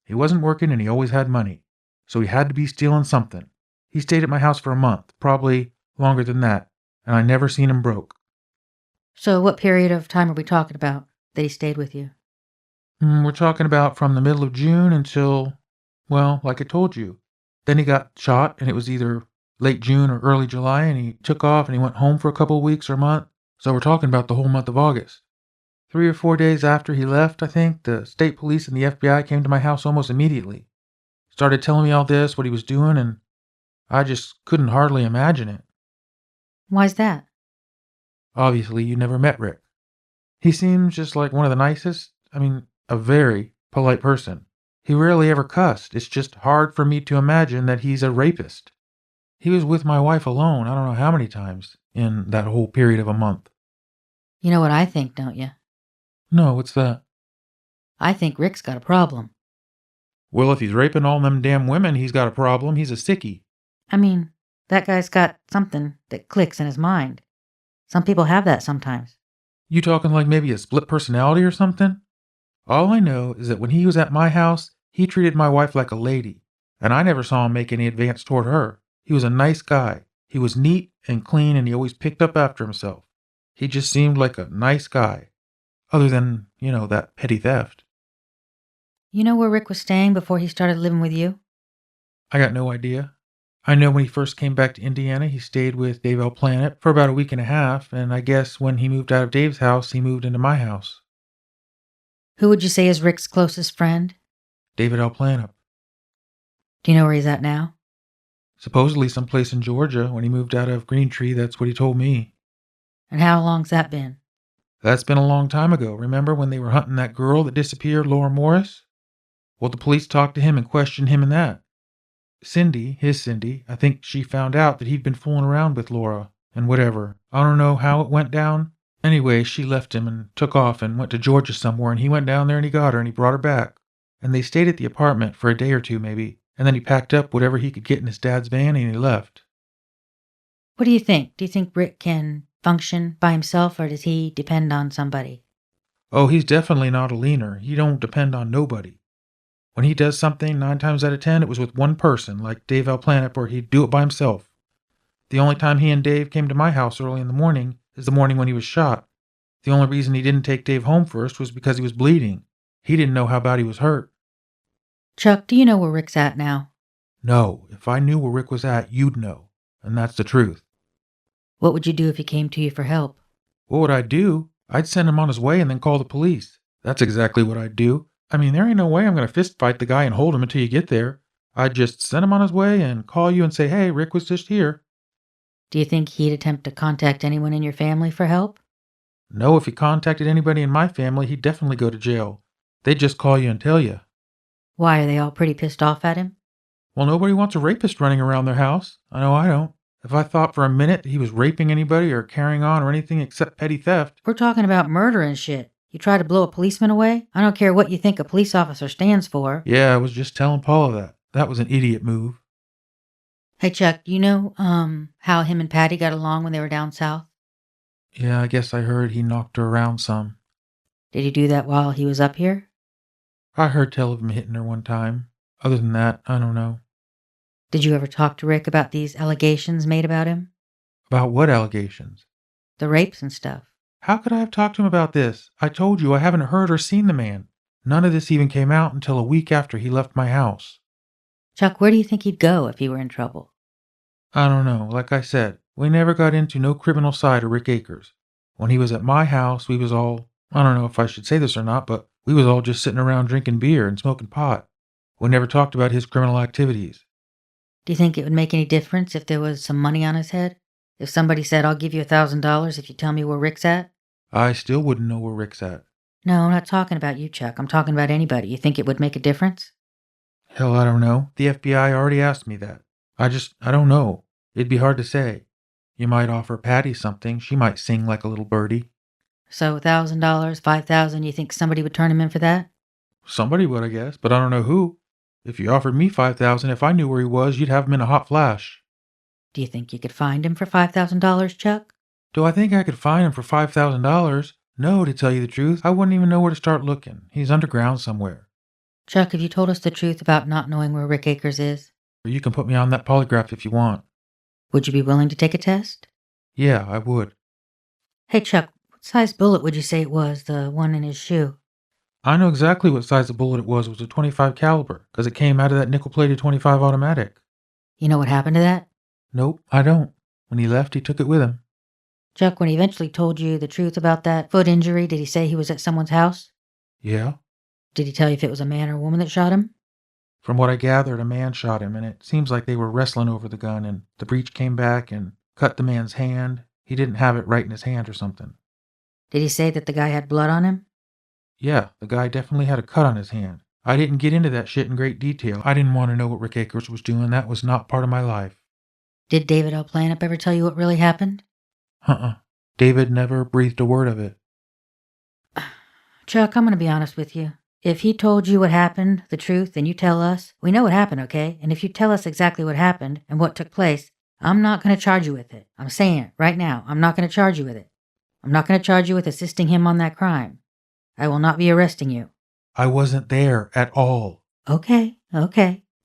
He wasn't working, and he always had money. So he had to be stealing something. He stayed at my house for a month, probably longer than that, and I never seen him broke. So what period of time are we talking about that he stayed with you? We're talking about from the middle of June until, well, like I told you. Then he got shot, and it was either late June or early July, and he took off and he went home for a couple of weeks or a month. So we're talking about the whole month of August. 3 or 4 days after he left, I think, the state police and the FBI came to my house almost immediately. Started telling me all this, what he was doing, and I just couldn't hardly imagine it. Why's that? Obviously, you never met Rick. He seems just like one of the nicest, a very polite person. He rarely ever cussed. It's just hard for me to imagine that he's a rapist. He was with my wife alone, I don't know how many times, in that whole period of a month. You know what I think, don't you? No, what's that? I think Rick's got a problem. Well, if he's raping all them damn women, he's got a problem. He's a sickie. I mean, that guy's got something that clicks in his mind. Some people have that sometimes. You talking like maybe a split personality or something? All I know is that when he was at my house, he treated my wife like a lady, and I never saw him make any advance toward her. He was a nice guy. He was neat and clean, and he always picked up after himself. He just seemed like a nice guy. Other than, that petty theft. You know where Rick was staying before he started living with you? I got no idea. I know when he first came back to Indiana, he stayed with Dave Alplanalp for about a week and a half, and I guess when he moved out of Dave's house, he moved into my house. Who would you say is Rick's closest friend? David Alplanalp. Do you know where he's at now? Supposedly someplace in Georgia. When he moved out of Green Tree, that's what he told me. And how long's that been? That's been a long time ago. Remember when they were hunting that girl that disappeared, Laura Morris? Well, the police talked to him and questioned him in that. Cindy, I think she found out that he'd been fooling around with Laura and whatever. I don't know how it went down. Anyway, she left him and took off and went to Georgia somewhere, and he went down there and he got her and he brought her back. And they stayed at the apartment for a day or two maybe, and then he packed up whatever he could get in his dad's van and he left. What do you think? Do you think Rick can function by himself, or does he depend on somebody? Oh, he's definitely not a leaner. He don't depend on nobody. When he does something, 9 times out of 10, it was with one person, like Dave Alplanalp, or he'd do it by himself. The only time he and Dave came to my house early in the morning is the morning when he was shot. The only reason he didn't take Dave home first was because he was bleeding. He didn't know how bad he was hurt. Chuck, do you know where Rick's at now? No, if I knew where Rick was at, you'd know. And that's the truth. What would you do if he came to you for help? What would I do? I'd send him on his way and then call the police. That's exactly what I'd do. There ain't no way I'm going to fist fight the guy and hold him until you get there. I'd just send him on his way and call you and say, hey, Rick was just here. Do you think he'd attempt to contact anyone in your family for help? No, if he contacted anybody in my family, he'd definitely go to jail. They'd just call you and tell you. Why, are they all pretty pissed off at him? Well, nobody wants a rapist running around their house. I know I don't. If I thought for a minute that he was raping anybody or carrying on or anything except petty theft. We're talking about murder and shit. You try to blow a policeman away? I don't care what you think a police officer stands for. Yeah, I was just telling Paula that. That was an idiot move. Hey, Chuck, do you know, how him and Patty got along when they were down south? Yeah, I guess I heard he knocked her around some. Did he do that while he was up here? I heard tell of him hitting her one time. Other than that, I don't know. Did you ever talk to Rick about these allegations made about him? About what allegations? The rapes and stuff. How could I have talked to him about this? I told you I haven't heard or seen the man. None of this even came out until a week after he left my house. Chuck, where do you think he'd go if he were in trouble? I don't know. Like I said, we never got into no criminal side of Rick Akers. When he was at my house, we was all, I don't know if I should say this or not, but we was all just sitting around drinking beer and smoking pot. We never talked about his criminal activities. Do you think it would make any difference if there was some money on his head? If somebody said, I'll give you $1,000 if you tell me where Rick's at? I still wouldn't know where Rick's at. No, I'm not talking about you, Chuck. I'm talking about anybody. You think it would make a difference? Hell, I don't know. The FBI already asked me that. I don't know. It'd be hard to say. You might offer Patty something. She might sing like a little birdie. So $1,000, $5,000, you think somebody would turn him in for that? Somebody would, I guess, but I don't know who. If you offered me $5,000, if I knew where he was, you'd have him in a hot flash. Do you think you could find him for $5,000, Chuck? Do I think I could find him for $5,000? No, to tell you the truth, I wouldn't even know where to start looking. He's underground somewhere. Chuck, have you told us the truth about not knowing where Rick Akers is? Or you can put me on that polygraph if you want. Would you be willing to take a test? Yeah, I would. Hey, Chuck, what size bullet would you say it was, the one in his shoe? I know exactly what size the bullet it was. It was a .25 caliber, because it came out of that nickel-plated .25 automatic. You know what happened to that? Nope, I don't. When he left, he took it with him. Chuck, when he eventually told you the truth about that foot injury, did he say he was at someone's house? Yeah? Did he tell you if it was a man or a woman that shot him? From what I gathered, a man shot him, and it seems like they were wrestling over the gun, and the breech came back and cut the man's hand. He didn't have it right in his hand or something. Did he say that the guy had blood on him? Yeah, the guy definitely had a cut on his hand. I didn't get into that shit in great detail. I didn't want to know what Rick Akers was doing. That was not part of my life. Did David Alplanalp ever tell you what really happened? David never breathed a word of it. Chuck, I'm going to be honest with you. If he told you what happened, the truth, and you tell us, we know what happened, okay? And if you tell us exactly what happened and what took place, I'm not going to charge you with it. I'm saying it right now. I'm not going to charge you with it. I'm not going to charge you with assisting him on that crime. I will not be arresting you. I wasn't there at all. Okay.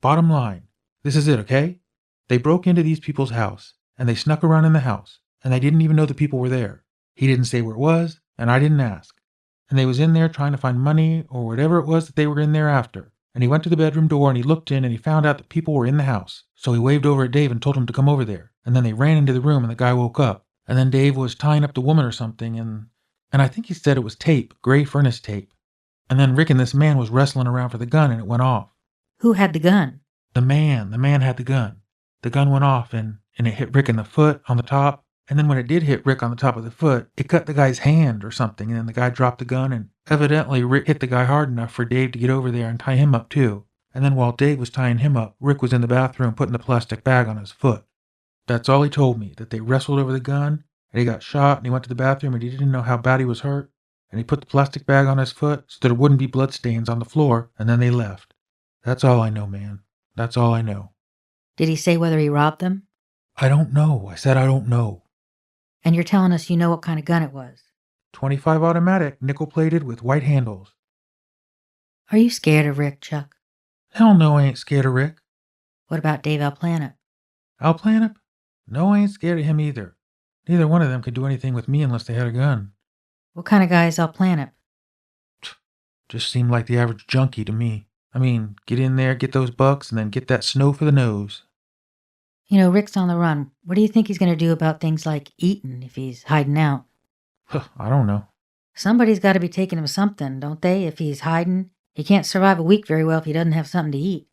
Bottom line, this is it, okay? They broke into these people's house, and they snuck around in the house, and they didn't even know the people were there. He didn't say where it was, and I didn't ask. And they was in there trying to find money or whatever it was that they were in there after. And he went to the bedroom door and he looked in and he found out that people were in the house. So he waved over at Dave and told him to come over there. And then they ran into the room and the guy woke up. And then Dave was tying up the woman or something and I think he said it was tape, gray furnace tape. And then Rick and this man was wrestling around for the gun and it went off. Who had the gun? The man had the gun. The gun went off and it hit Rick in the foot on the top. And then when it did hit Rick on the top of the foot, it cut the guy's hand or something. And then the guy dropped the gun and evidently Rick hit the guy hard enough for Dave to get over there and tie him up too. And then while Dave was tying him up, Rick was in the bathroom putting the plastic bag on his foot. That's all he told me, that they wrestled over the gun and he got shot and he went to the bathroom and he didn't know how bad he was hurt. And he put the plastic bag on his foot so there wouldn't be blood stains on the floor and then they left. That's all I know, man. That's all I know. Did he say whether he robbed them? I don't know. I said I don't know. And you're telling us you know what kind of gun it was? .25 automatic, nickel-plated with white handles. Are you scared of Rick, Chuck? Hell no, I ain't scared of Rick. What about Dave Alplanalp? Alplanalp? No, I ain't scared of him either. Neither one of them could do anything with me unless they had a gun. What kind of guy is Alplanalp? Just seemed like the average junkie to me. I mean, get in there, get those bucks, and then get that snow for the nose. You know, Rick's on the run. What do you think he's going to do about things like eating if he's hiding out? I don't know. Somebody's got to be taking him something, don't they, if he's hiding? He can't survive a week very well if he doesn't have something to eat.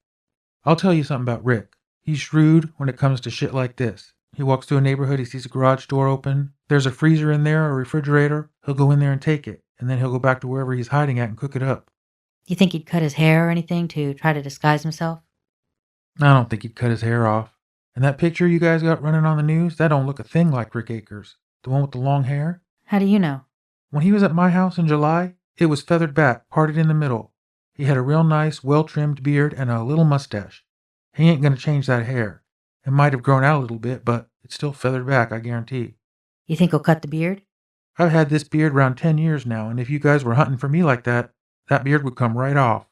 I'll tell you something about Rick. He's shrewd when it comes to shit like this. He walks through a neighborhood, he sees a garage door open. There's a freezer in there, or a refrigerator. He'll go in there and take it, and then he'll go back to wherever he's hiding at and cook it up. You think he'd cut his hair or anything to try to disguise himself? I don't think he'd cut his hair off. And that picture you guys got running on the news, that don't look a thing like Rick Akers. The one with the long hair? How do you know? When he was at my house in July, it was feathered back, parted in the middle. He had a real nice, well-trimmed beard and a little mustache. He ain't gonna change that hair. It might have grown out a little bit, but it's still feathered back, I guarantee. You think he'll cut the beard? I've had this beard around 10 years now, and if you guys were hunting for me like that, that beard would come right off.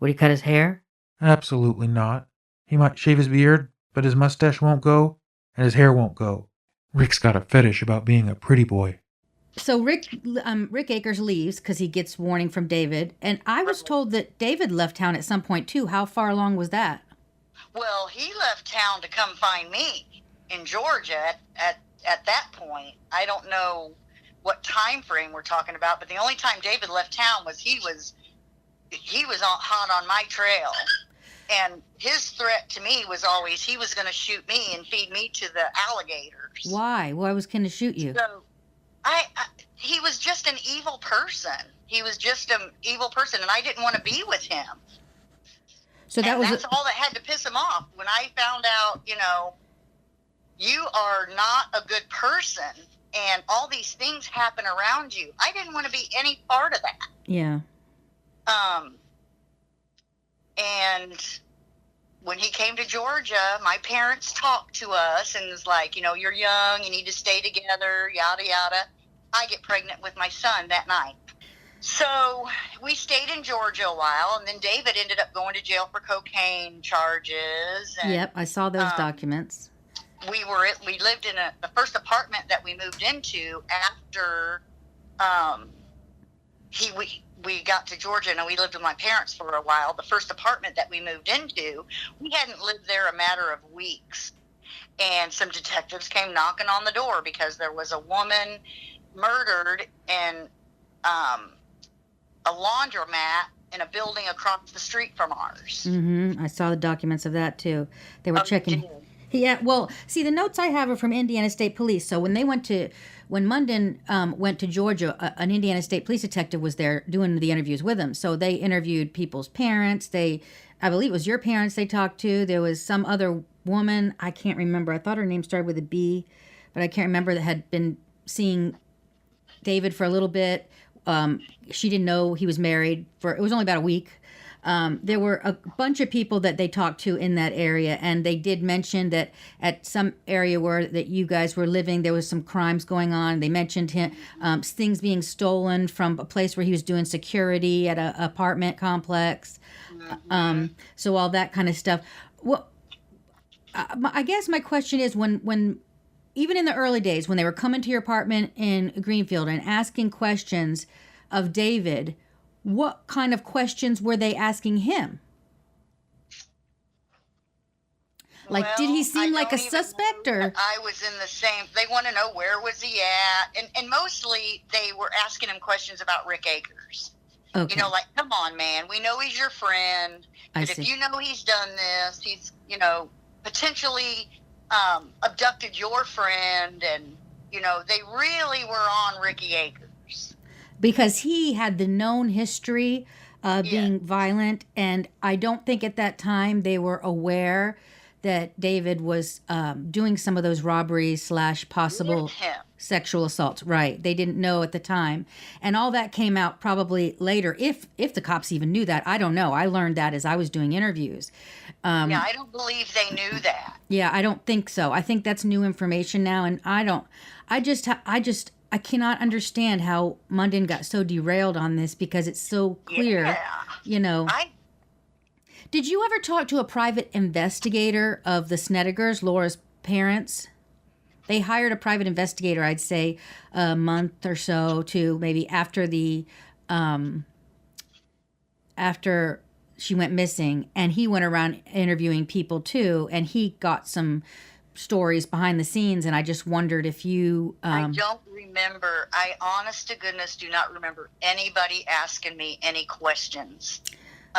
Would he cut his hair? Absolutely not. He might shave his beard, but his mustache won't go, and his hair won't go. Rick's got a fetish about being a pretty boy. So Rick Akers leaves because he gets warning from David, and I was told that David left town at some point too. How far along was that? Well, he left town to come find me in Georgia at that point. I don't know what time frame we're talking about, but the only time David left town was he was hot on my trail. And his threat to me was always he was going to shoot me and feed me to the alligators. Why? Why was going to shoot you? So he was just an evil person. He was just an evil person, and I didn't want to be with him. So that's all that had to piss him off. When I found out, you are not a good person, and all these things happen around you, I didn't want to be any part of that. Yeah. And when he came to Georgia, my parents talked to us and was like, you're young, you need to stay together, yada, yada. I get pregnant with my son that night. So we stayed in Georgia a while, and then David ended up going to jail for cocaine charges. And, yep, I saw those documents. We lived in the first apartment that we moved into after we got to Georgia, and we lived with my parents for a while. The first apartment that we moved into, we hadn't lived there a matter of weeks. And some detectives came knocking on the door because there was a woman murdered in a laundromat in a building across the street from ours. Mm-hmm. I saw the documents of that, too. They were checking. Yeah, well, see, the notes I have are from Indiana State Police. So when Munden went to Georgia, an Indiana State Police detective was there doing the interviews with him. So they interviewed people's parents. I believe it was your parents they talked to. There was some other woman, I can't remember. I thought her name started with a B, but I can't remember, that had been seeing David for a little bit. She didn't know he was married it was only about a week. There were a bunch of people that they talked to in that area, and they did mention that at some area that you guys were living, there was some crimes going on. They mentioned him, things being stolen from a place where he was doing security at an apartment complex. So all that kind of stuff. Well, I guess my question is, when even in the early days, when they were coming to your apartment in Greenfield and asking questions of David, what kind of questions were they asking him? Like, did he seem like a suspect, or? I was in the same. They want to know where was he at, and mostly they were asking him questions about Rick Akers. Okay. Like, come on, man, we know he's your friend, but if you know he's done this, he's potentially abducted your friend, and they really were on Ricky Akers. Because he had the known history of being violent, and I don't think at that time they were aware that David was doing some of those robberies / possible sexual assaults. Right. They didn't know at the time. And all that came out probably later, if the cops even knew that. I don't know. I learned that as I was doing interviews. I don't believe they knew that. Yeah, I don't think so. I think that's new information now, and I cannot understand how Munden got so derailed on this, because it's so clear, Did you ever talk to a private investigator of the Snedigers, Laura's parents? They hired a private investigator, I'd say, a month or so to maybe after after she went missing, and he went around interviewing people too, and he got some stories behind the scenes, and I just wondered if you I don't remember. I honest to goodness do not remember anybody asking me any questions.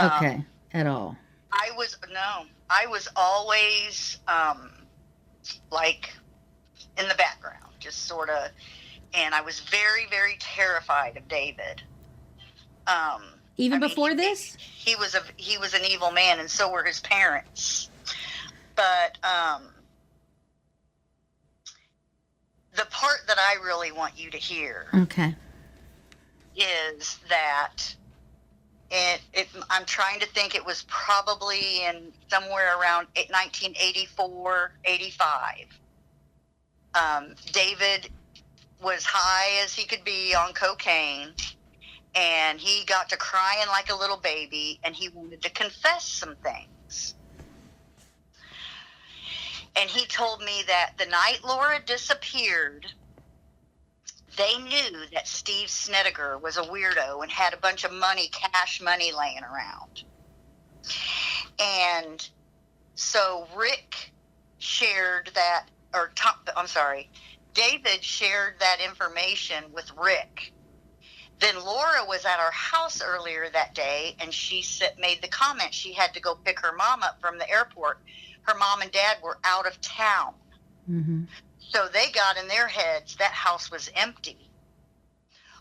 Okay, at all. I was always like in the background, just sort of, and I was very, very terrified of David. Even before this? He was an evil man, and so were his parents. But the part that I really want you to hear, is that I'm trying to think, it was probably in somewhere around 1984, 85. David was high as he could be on cocaine, And he got to crying like a little baby, and he wanted to confess some things. And he told me that the night Laura disappeared, they knew that Steve Snedeker was a weirdo and had a bunch of money, cash money laying around. And so Rick shared that, David shared that information with Rick. Then Laura was at our house earlier that day, and she made the comment she had to go pick her mom up from the airport. Her mom and dad were out of town. Mm-hmm. So they got in their heads that house was empty.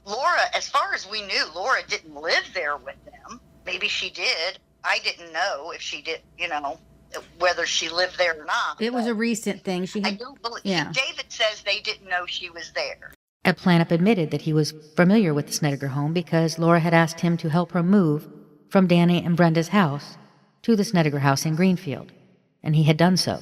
Laura, as far as we knew, Laura didn't live there with them. Maybe she did. I didn't know if she did, whether she lived there or not. It was a recent thing. I don't believe. Yeah. David says they didn't know she was there. Alplanalp admitted that he was familiar with the Snedeker home because Laura had asked him to help her move from Danny and Brenda's house to the Snedeker house in Greenfield, and he had done so.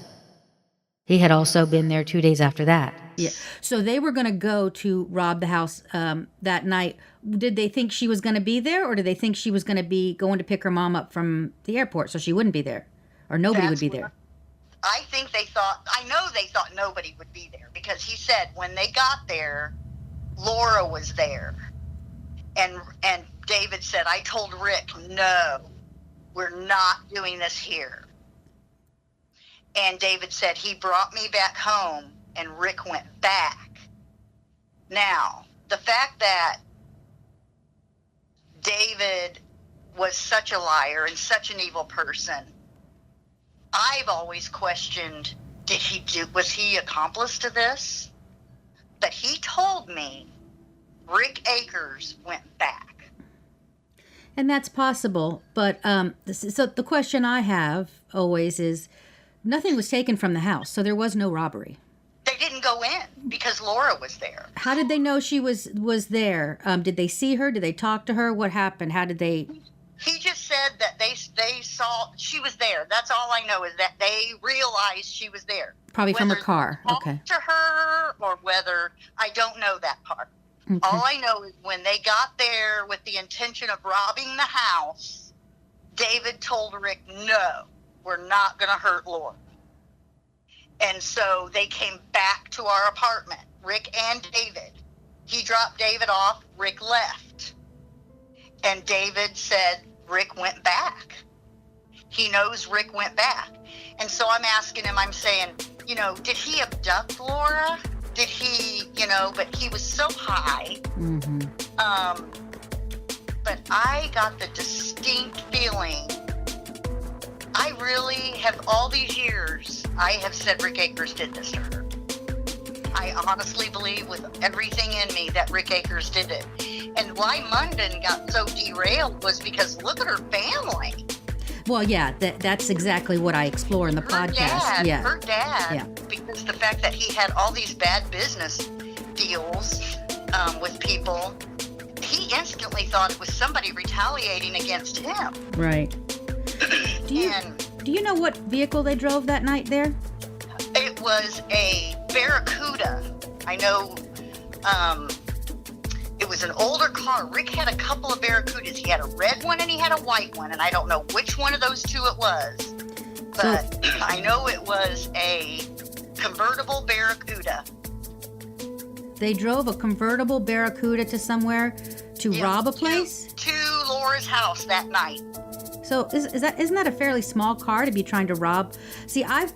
He had also been there 2 days after that. Yeah. So they were going to go to rob the house that night. Did they think she was going to be there, or did they think she was going to be going to pick her mom up from the airport so she wouldn't be there, or nobody would be there? I think they thought nobody would be there, because he said when they got there, Laura was there. And David said, I told Rick, no, we're not doing this here. And David said, he brought me back home, and Rick went back. Now, the fact that David was such a liar and such an evil person, I've always questioned, was he accomplice to this? But he told me Rick Akers went back. And that's possible. But so the question I have always is, nothing was taken from the house, so there was no robbery. They didn't go in because Laura was there. How did they know she was there? Did they see her? Did they talk to her? What happened? How did they... He just said that they saw she was there. That's all I know, is that they realized she was there. Probably from her car. Okay. To her, or whether, I don't know that part. Okay. All I know is when they got there with the intention of robbing the house, David told Rick, no, we're not going to hurt Laura. And so they came back to our apartment, Rick and David. He dropped David off, Rick left. And David said Rick went back. He knows Rick went back. And so I'm asking him, I'm saying, did he abduct Laura? Did he, but he was so high. Mm-hmm. But I got the distinct feeling, I really have, all these years, I have said Rick Akers did this to her. I honestly believe with everything in me that Rick Akers did it. And why Munden got so derailed was because look at her family. Well, yeah, that's exactly what I explore in the podcast. Her dad, because the fact that he had all these bad business deals with people, he instantly thought it was somebody retaliating against him. Right. Do you know what vehicle they drove that night there? It was a Barracuda. I know it was an older car. Rick had a couple of Barracudas. He had a red one and he had a white one, and I don't know which one of those two it was. But I know it was a convertible Barracuda. They drove a convertible Barracuda to somewhere to rob a place? To Laura's house that night. So isn't that a fairly small car to be trying to rob? See, They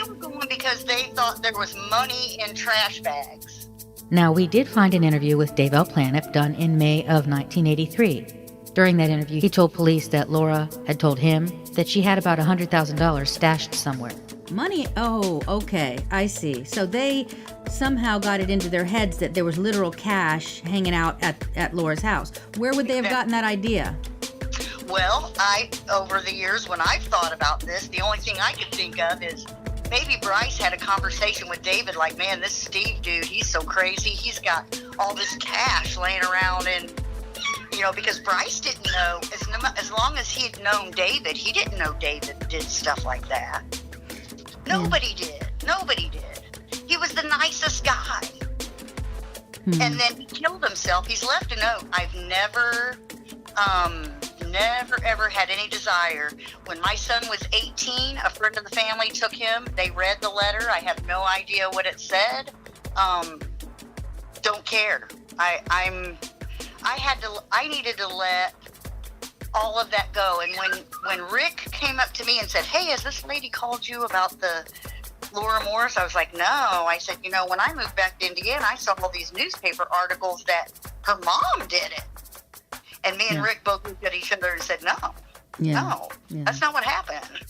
were going because they thought there was money in trash bags. Now, we did find an interview with Dave Alplanalp done in May of 1983. During that interview, he told police that Laura had told him that she had about $100,000 stashed somewhere. Money? Oh, okay. I see. So they somehow got it into their heads that there was literal cash hanging out at Laura's house. Where would they have gotten that idea? Well, over the years when I've thought about this, the only thing I could think of is maybe Bryce had a conversation with David like, man, this Steve dude, he's so crazy. He's got all this cash laying around, and, because Bryce didn't know, as long as he had known David, he didn't know David did stuff like that. Nobody did. He was the nicest guy. And then he killed himself. He's left a note. I've never ever had any desire. When my son was 18, a friend of the family took him. They read the letter. I have no idea what it said. Don't care. I needed to let all of that go. And when Rick came up to me and said, "Hey, has this lady called you about the Laura Morris?" I was like, "No." I said, when I moved back to Indiana, I saw all these newspaper articles that her mom did it. And me and Rick both looked at each other and said, no, that's not what happened.